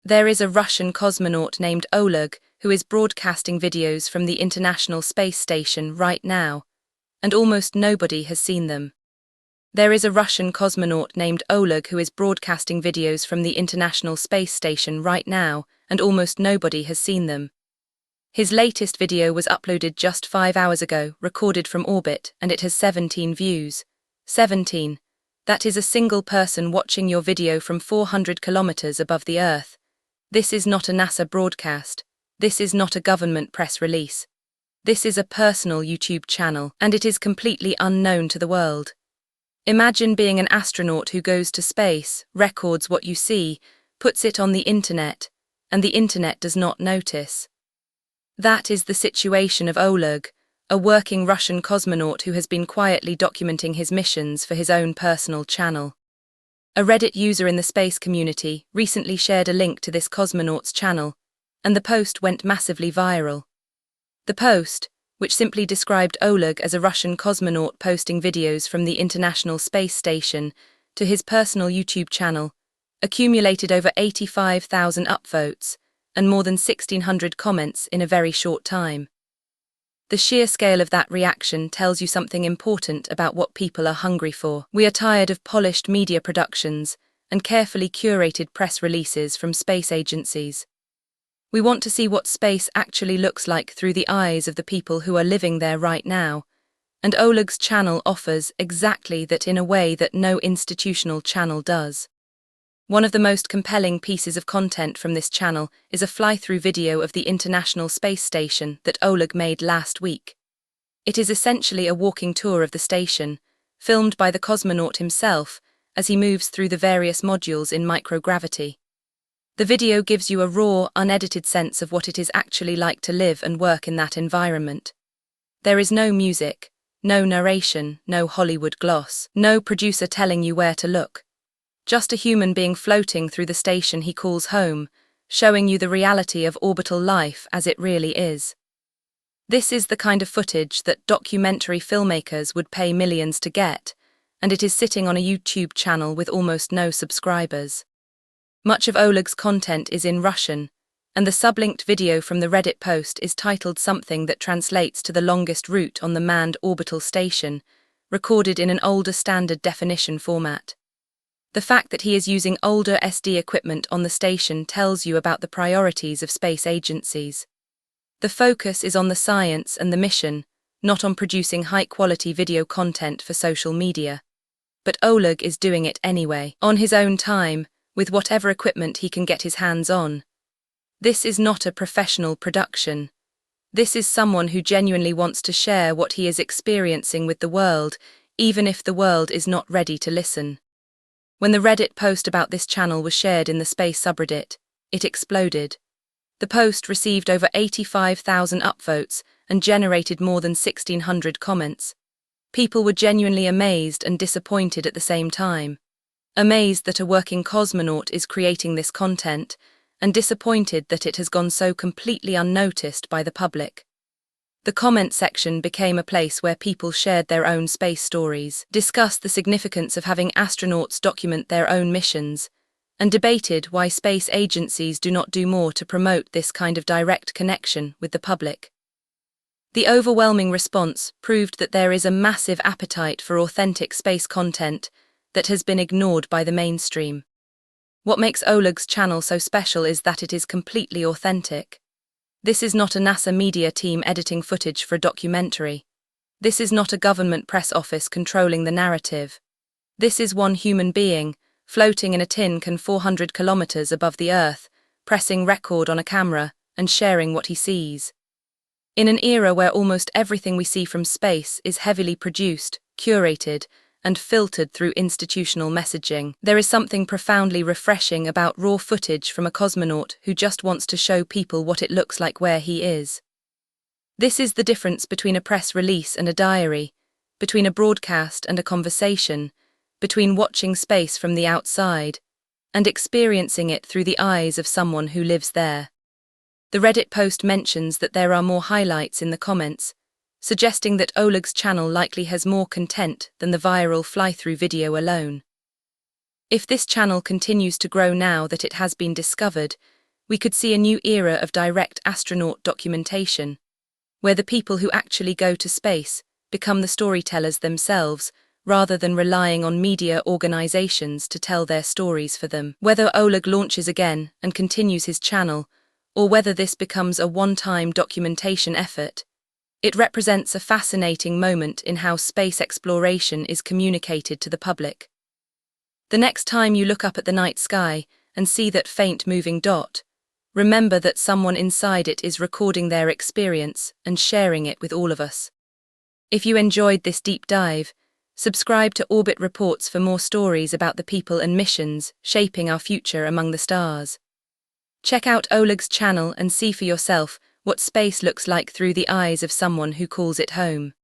There is a Russian cosmonaut named Oleg who is broadcasting videos from the International Space Station right now, and almost nobody has seen them. There is a Russian cosmonaut named Oleg who is broadcasting videos from the International Space Station right now, and almost nobody has seen them. His latest video was uploaded just 5 hours ago, recorded from orbit, and it has 17 views. 17. That is a single person watching your video from 400 kilometers above the Earth. This is not a NASA broadcast. This is not a government press release. This is a personal YouTube channel, and it is completely unknown to the world. Imagine being an astronaut who goes to space, records what you see, puts it on the internet, and the internet does not notice. That is the situation of Oleg, a working Russian cosmonaut who has been quietly documenting his missions for his own personal channel. A Reddit user in the space community recently shared a link to this cosmonaut's channel, and the post went massively viral. The post, which simply described Oleg as a Russian cosmonaut posting videos from the International Space Station to his personal YouTube channel, accumulated over 85,000 upvotes and more than 1,600 comments in a very short time. The sheer scale of that reaction tells you something important about what people are hungry for. We are tired of polished media productions and carefully curated press releases from space agencies. We want to see what space actually looks like through the eyes of the people who are living there right now, and Oleg's channel offers exactly that in a way that no institutional channel does. One of the most compelling pieces of content from this channel is a fly-through video of the International Space Station that Oleg made last week. It is essentially a walking tour of the station, filmed by the cosmonaut himself as he moves through the various modules in microgravity. The video gives you a raw, unedited sense of what it is actually like to live and work in that environment. There is no music, no narration, no Hollywood gloss, no producer telling you where to look. Just a human being floating through the station he calls home, showing you the reality of orbital life as it really is. This is the kind of footage that documentary filmmakers would pay millions to get, and it is sitting on a YouTube channel with almost no subscribers. Much of Oleg's content is in Russian, and the sublinked video from the Reddit post is titled something that translates to the longest route on the manned orbital station, recorded in an older standard definition format. The fact that he is using older SD equipment on the station tells you about the priorities of space agencies. The focus is on the science and the mission, not on producing high-quality video content for social media. But Oleg is doing it anyway, on his own time, with whatever equipment he can get his hands on. This is not a professional production. This is someone who genuinely wants to share what he is experiencing with the world, even if the world is not ready to listen. When the Reddit post about this channel was shared in the space subreddit, it exploded. The post received over 85,000 upvotes and generated more than 1,600 comments. People were genuinely amazed and disappointed at the same time. Amazed that a working cosmonaut is creating this content, and disappointed that it has gone so completely unnoticed by the public. The comment section became a place where people shared their own space stories, discussed the significance of having astronauts document their own missions, and debated why space agencies do not do more to promote this kind of direct connection with the public. The overwhelming response proved that there is a massive appetite for authentic space content that has been ignored by the mainstream. What makes Oleg's channel so special is that it is completely authentic. This is not a NASA media team editing footage for a documentary. This is not a government press office controlling the narrative. This is one human being, floating in a tin can 400 kilometers above the Earth, pressing record on a camera and sharing what he sees. In an era where almost everything we see from space is heavily produced, curated, and filtered through institutional messaging, there is something profoundly refreshing about raw footage from a cosmonaut who just wants to show people what it looks like where he is. This is the difference between a press release and a diary, between a broadcast and a conversation, between watching space from the outside and experiencing it through the eyes of someone who lives there. The Reddit post mentions that there are more highlights in the comments, suggesting that Oleg's channel likely has more content than the viral fly-through video alone. If this channel continues to grow now that it has been discovered, we could see a new era of direct astronaut documentation, where the people who actually go to space become the storytellers themselves, rather than relying on media organizations to tell their stories for them. Whether Oleg launches again and continues his channel, or whether this becomes a one-time documentation effort, it represents a fascinating moment in how space exploration is communicated to the public. The next time you look up at the night sky and see that faint moving dot, remember that someone inside it is recording their experience and sharing it with all of us. If you enjoyed this deep dive, subscribe to Orbit Reports for more stories about the people and missions shaping our future among the stars. Check out Oleg's channel and see for yourself what space looks like through the eyes of someone who calls it home.